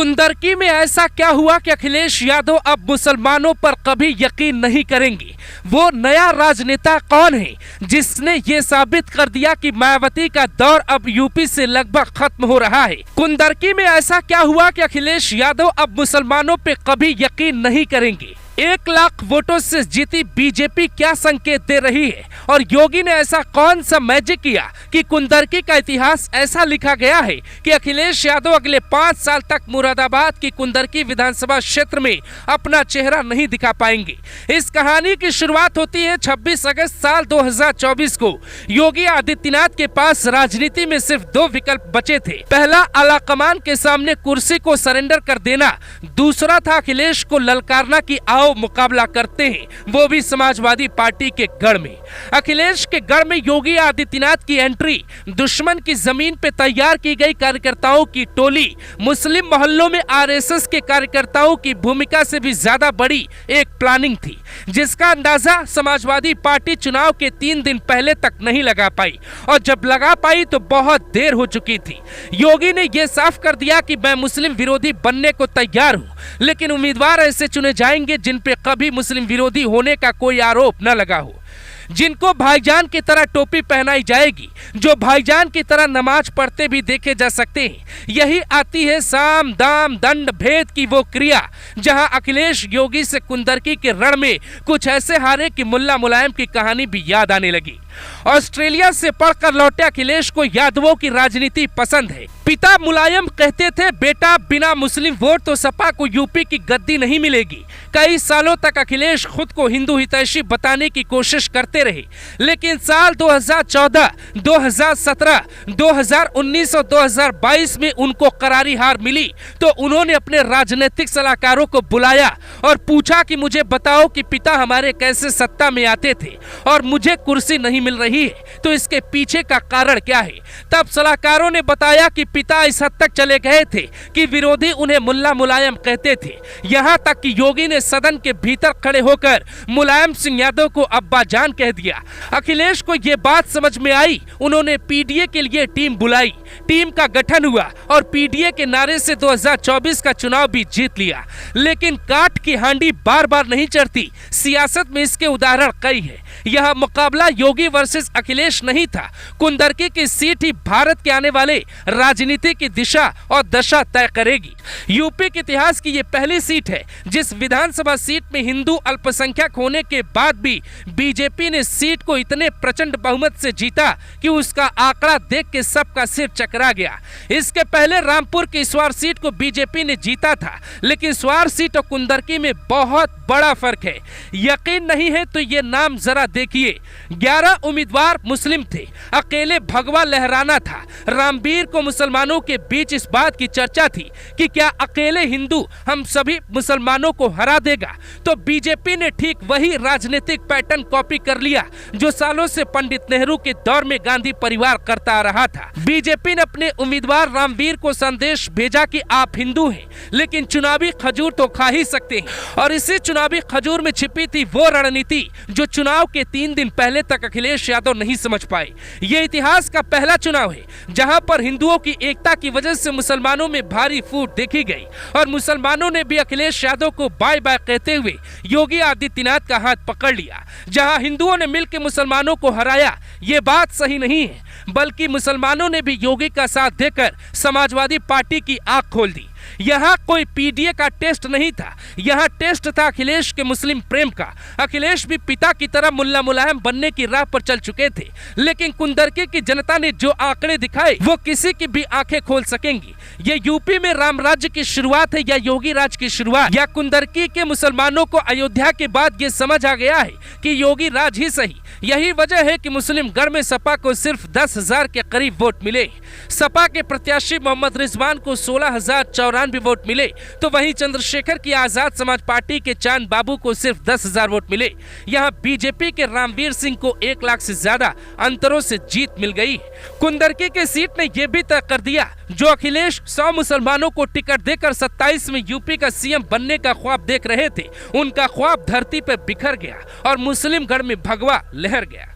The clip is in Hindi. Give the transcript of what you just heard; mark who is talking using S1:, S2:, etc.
S1: कुंदरकी में ऐसा क्या हुआ कि अखिलेश यादव अब मुसलमानों पर कभी यकीन नहीं करेंगे। वो नया राजनेता कौन है जिसने ये साबित कर दिया कि मायावती का दौर अब यूपी से लगभग खत्म हो रहा है। कुंदरकी में ऐसा क्या हुआ कि अखिलेश यादव अब मुसलमानों पे कभी यकीन नहीं करेंगे। 1 लाख वोटों से जीती बीजेपी क्या संकेत दे रही है और योगी ने ऐसा कौन सा मैजिक किया कि कुंदरकी का इतिहास ऐसा लिखा गया है कि अखिलेश यादव अगले 5 साल तक मुरादाबाद की कुंदरकी विधानसभा क्षेत्र में अपना चेहरा नहीं दिखा पाएंगे। इस कहानी की शुरुआत होती है 26 अगस्त साल 2024 को। योगी आदित्यनाथ के पास राजनीति में सिर्फ 2 विकल्प बचे थे। पहला, आलाकमान के सामने कुर्सी को सरेंडर कर देना, दूसरा था अखिलेश को ललकारना की आओ मुकाबला करते हैं, वो भी समाजवादी पार्टी के गढ़ में। अखिलेश के गढ़ में योगी आदित्यनाथ की एंट्री दुश्मन की जमीन पे तैयार की गई कार्यकर्ताओं की टोली, मुस्लिम मोहल्लों में आरएसएस के कार्यकर्ताओं की भूमिका से भी ज्यादा बड़ी एक प्लानिंग थी, जिसका अंदाजा समाजवादी पार्टी चुनाव के 3 दिन पहले तक नहीं लगा पाई और जब लगा पाई तो बहुत देर हो चुकी थी। योगी ने यह साफ कर दिया कि मैं मुस्लिम विरोधी बनने को तैयार हूं, लेकिन उम्मीदवार ऐसे चुने जाएंगे जिन पे कभी मुस्लिम विरोधी होने का कोई आरोप न लगा हो, जिनको भाईजान की तरह टोपी पहनाई जाएगी, जो भाईजान की तरह नमाज पढ़ते भी देखे जा सकते हैं। यही आती है साम दाम दंड भेद की वो क्रिया जहां अखिलेश योगी से कुंदरकी के रण में कुछ ऐसे हारे कि मुल्ला मुलायम की कहानी भी याद आने लगी। ऑस्ट्रेलिया से पढ़कर लौटे अखिलेश को यादवों की राजनीति पसंद है। पिता मुलायम कहते थे, बेटा बिना मुस्लिम वोट तो सपा को यूपी की गद्दी नहीं मिलेगी। कई सालों तक अखिलेश खुद को हिंदू हितैषी बताने की कोशिश करते रहे, लेकिन साल 2014, 2017, 2019 और 2022 में उनको करारी हार मिली तो उन्होंने अपने राजनीतिक सलाहकारों को बुलाया और पूछा कि मुझे बताओ कि पिता हमारे कैसे सत्ता में आते थे और मुझे कुर्सी नहीं मिल रही है, तो इसके पीछे का कारण क्या है। तब सलाहकारों ने बताया कि पिता इस हद तक चले गए थे कि विरोधी उन्हें मुल्ला मुलायम कहते थे, यहाँ तक कि योगी ने सदन के भीतर खड़े होकर मुलायम सिंह यादव को अब्बा जान कह दिया। अखिलेश को यह बात समझ में आई, उन्होंने पीडीए के लिए टीम बुलाई, टीम का गठन हुआ और पीडीए के नारे से 2024 का चुनाव भी जीत लिया। लेकिन काठ की हांडी बार बार नहीं चढ़ती, सियासत में इसके उदाहरण कई है। यह मुकाबला योगी वर्सेस अखिलेश नहीं था, कुंदरकी की सीट ही भारत के आने वाले राजनीति की दिशा और दशा तय करेगी। यूपी के इतिहास की ये पहली सीट है जिस विधानसभा सीट में हिंदू अल्पसंख्यक होने के बाद भी बीजेपी ने सीट को इतने प्रचंड बहुमत से जीता कि उसका आंकड़ा देख के सबका सिर चकरा गया। इसके पहले रामपुर की स्वार सीट को बीजेपी ने जीता था, लेकिन स्वार सीट और कुंदरकी में बहुत बड़ा फर्क है। यकीन नहीं है तो ये नाम जरा देखिए। 11 उम्मीदवार मुस्लिम थे, अकेले भगवा लहराना था। रामवीर को मुसलमानों के बीच इस बात की चर्चा थी कि क्या अकेले हिंदू हम सभी मुसलमानों को हरा देगा, तो बीजेपी ने ठीक वही राजनीतिक पैटर्न कॉपी कर लिया जो सालों से पंडित नेहरू के दौर में गांधी परिवार करता आ रहा था। बीजेपी ने अपने उम्मीदवार रामवीर को संदेश भेजा कि आप हिंदू हैं, लेकिन चुनावी खजूर तो खा ही सकते हैं। और इसी चुनावी खजूर में छिपी थी वो रणनीति जो चुनाव के 3 दिन पहले तक अखिलेश यादव नहीं समझ पाए। ये इतिहास का पहला चुनाव है जहां पर हिंदुओं की एकता की वजह से मुसलमानों में भारी फूट देखी गई और मुसलमानों ने भी अखिलेश यादव को बाय बाय कहते हुए योगी आदित्यनाथ का हाथ पकड़ लिया। जहां हिंदुओं ने मिलकर मुसलमानों को हराया, ये बात सही नहीं है, बल्कि मुसलमानों ने भी योगी का साथ देकर समाजवादी पार्टी की आंख खोल दी। यहाँ कोई पीडीए का टेस्ट नहीं था, यहाँ टेस्ट था अखिलेश के मुस्लिम प्रेम का। अखिलेश भी पिता की तरह मुल्ला मुलायम बनने की राह पर चल चुके थे, लेकिन कुंदरकी की जनता ने जो आंकड़े दिखाए वो किसी की भी आंखें खोल सकेंगी। ये यूपी में राम राज्य की शुरुआत है या योगी राज की शुरुआत, या कुंदरकी के मुसलमानों को अयोध्या के बाद ये समझ आ गया है कि योगी राज ही सही। यही वजह है कि मुस्लिम गढ़ में सपा को सिर्फ 10,000 के करीब वोट मिले। सपा के प्रत्याशी मोहम्मद रिजवान को 16,094 वोट मिले, तो वहीं चंद्रशेखर की आजाद समाज पार्टी के चांद बाबू को सिर्फ 10,000 वोट मिले। यहाँ बीजेपी के रामवीर सिंह को 1 लाख से ज्यादा अंतरों से जीत मिल गई। कुंदरकी की सीट ने यह भी तय कर दिया, जो अखिलेश 100 मुसलमानों को टिकट देकर 27 में यूपी का सीएम बनने का ख्वाब देख रहे थे, उनका ख्वाब धरती पर बिखर गया और मुस्लिम गढ़ में भगवा लहर गया।